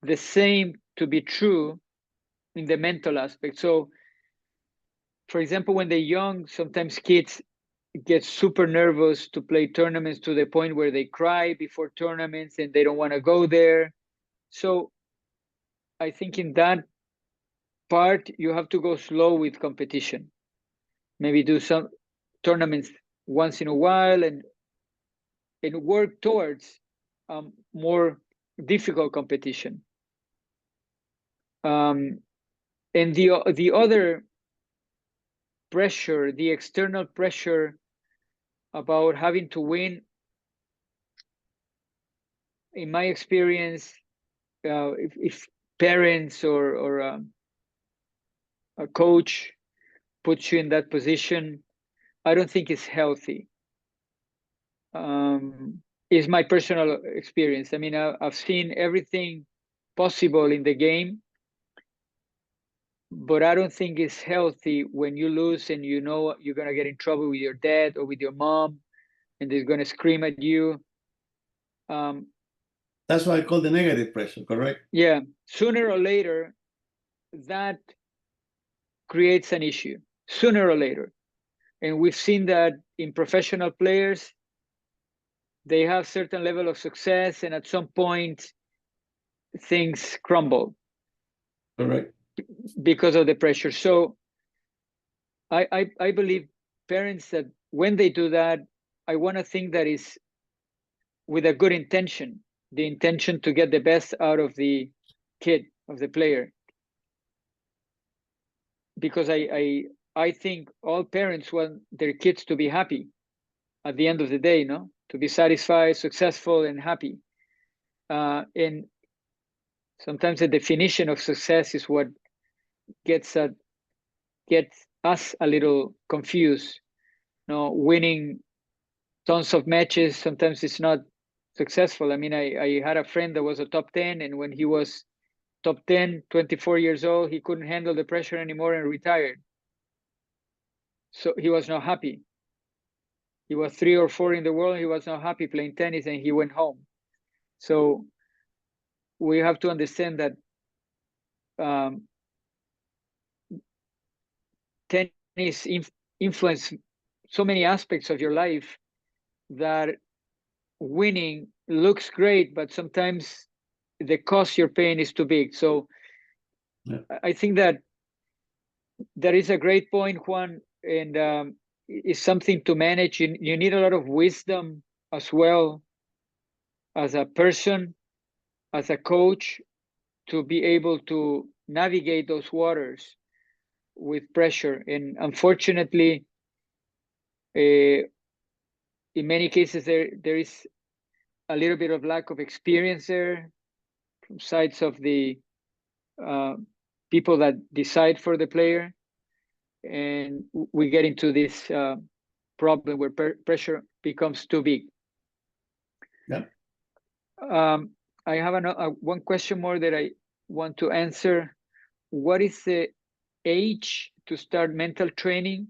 the same to be true in the mental aspect. So, for example, when they're young, sometimes kids get super nervous to play tournaments to the point where they cry before tournaments and they don't want to go there. So I think in that part, you have to go slow with competition. Maybe do some tournaments once in a while and work towards more difficult competition. And the other pressure, the external pressure about having to win, in my experience, if parents or a coach puts you in that position, I don't think it's healthy. Is my personal experience. I mean, I've seen everything possible in the game, but I don't think it's healthy when you lose and you know you're gonna get in trouble with your dad or with your mom, and they're gonna scream at you. That's why I call the negative pressure, correct? Yeah, sooner or later, that creates an issue sooner or later. And we've seen that in professional players, they have certain level of success, and at some point things crumble Correct. because of the pressure. So I believe parents that when they do that, I want to think that is with a good intention, the intention to get the best out of the kid, of the player. Because I think all parents want their kids to be happy at the end of the day, no? To be satisfied, successful, and happy. And sometimes the definition of success is what gets us a little confused. No, winning tons of matches, sometimes it's not successful. I mean, I had a friend that was a top 10, and when he was top 10, 24 years old, he couldn't handle the pressure anymore and retired. So he was not happy. He was 3 or 4 in the world. He was not happy playing tennis, and he went home. So we have to understand that tennis influence so many aspects of your life that winning looks great, but sometimes the cost you're paying is too big. So Yeah. I think that is a great point, Juan, and it's something to manage. You need a lot of wisdom as well as a person, as a coach, to be able to navigate those waters with pressure. And unfortunately, in many cases, there is a little bit of lack of experience there from sides of the people that decide for the player. And we get into this problem where pressure becomes too big. Yeah. I have one question more that I want to answer. What is the age to start mental training?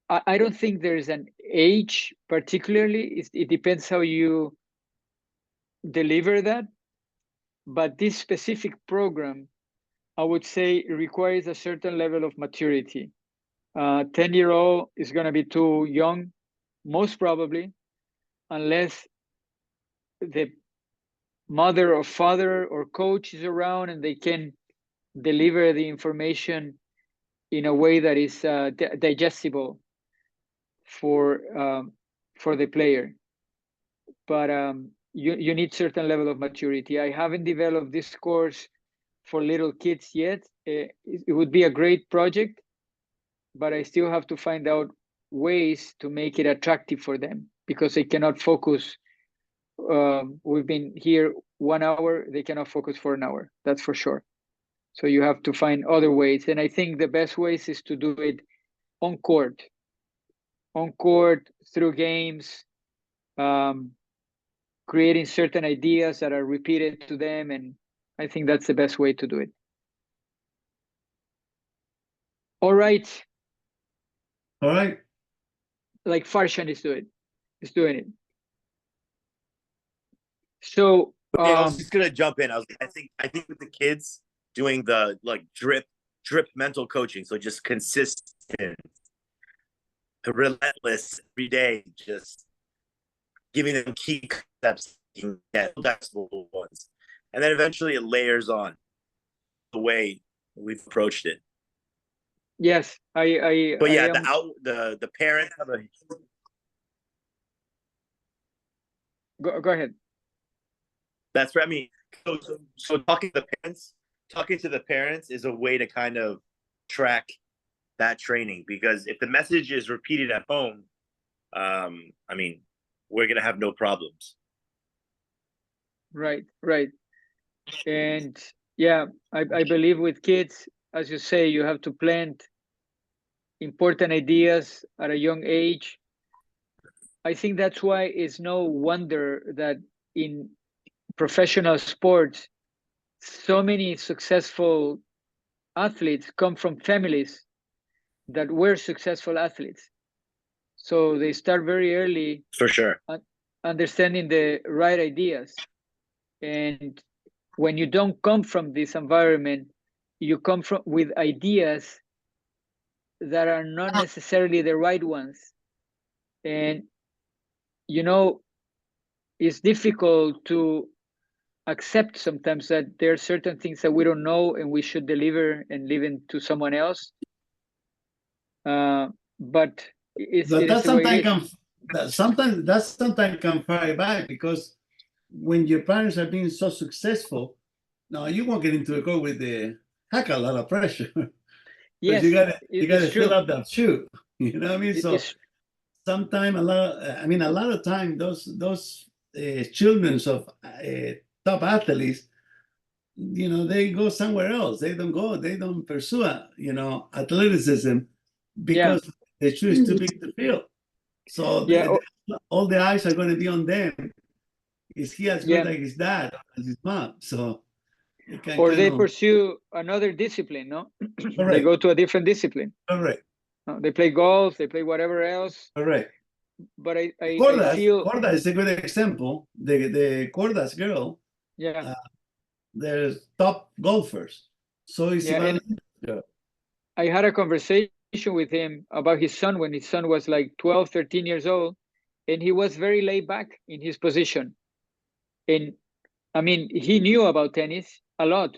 I don't think there is an age particularly. It depends how you deliver that. But this specific program, I would say, requires a certain level of maturity. 10-year-old is going to be too young, most probably, unless the mother or father or coach is around and they can deliver the information in a way that is digestible for the player. But you need certain level of maturity. I haven't developed this course for little kids yet. It would be a great project, but I still have to find out ways to make it attractive for them, because they cannot focus. We've been here 1 hour, they cannot focus for an hour, that's for sure. So you have to find other ways. And I think the best ways is to do it on court through games, creating certain ideas that are repeated to them. And I think that's the best way to do it. All right. All right. Like Farshan is doing it. So I was just gonna jump in. I think with the kids doing the like drip mental coaching, so just consistent, relentless every day, just giving them key concepts you can get, flexible ones, and then eventually it layers on the way we've approached it. yes, But yeah, I am... the parents have a go ahead. That's right. I mean, so talking to the parents is a way to kind of track that training, because if the message is repeated at home, I mean, we're gonna have no problems. Right. And yeah, I believe with kids, as you say, you have to plant important ideas at a young age. I think that's why it's no wonder that in professional sports, so many successful athletes come from families that were successful athletes. So they start very early, For sure. understanding the right ideas. And when you don't come from this environment, you come from with ideas that are not necessarily the right ones. And, you know, it's difficult to accept sometimes that there are certain things that we don't know and we should deliver and leave it to someone else. But it But is that the way it sometimes is. sometimes come far back, because when your parents are being so successful, now you won't get into a go with the heck a lot of pressure. Yes, you gotta it's fill true. up that shoe. You know what I mean? So It's, sometimes a lot of time those children of top athletes, you know, they go somewhere else. They don't pursue athleticism because the shoe is too big to fill. So Yeah, all the eyes are going to be on them. Is he as good Yeah. like his dad or as his mom? So it can or kind they of- pursue another discipline, no? They Correct. go to a different discipline. Correct. They play golf, they play whatever else. Correct. But I feel, Corda is a good example. The Corda's girl, yeah, they're top golfers. So is Yeah, and- Ivana. I had a conversation with him about his son when his son was like 12, 13 years old, and he was very laid back in his position. And I mean, he knew about tennis a lot,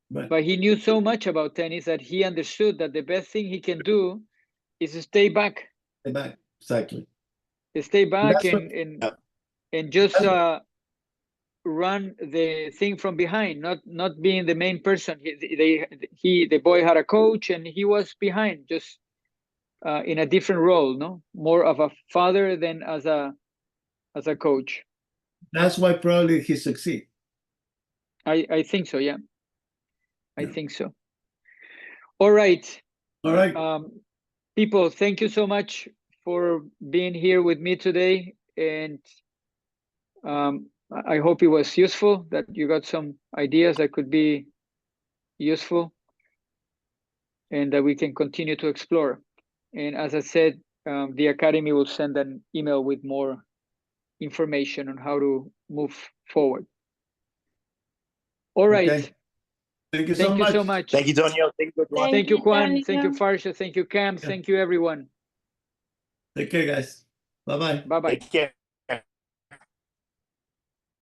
Right. but he knew so much about tennis that he understood that the best thing he can do is to stay back, Back. Exactly. stay back That's what- and just That's- run the thing from behind, not being the main person. The boy had a coach and he was behind, just in a different role, no, more of a father than as a coach. That's why probably he succeed. I think so, yeah. I Yeah. think so. All right. All right. People, thank you so much for being here with me today. And I hope it was useful, that you got some ideas that could be useful and that we can continue to explore. And as I said, the Academy will send an email with more information on how to move forward. All right. Okay. Thank you Thank you so much. Thank you, Tonio. Thank you, everyone. Thank you, Juan. Thank you, Tonio. Farsha. Thank you, Cam. Yeah. Thank you, everyone. Take care, guys. Bye-bye. Bye-bye. Take care.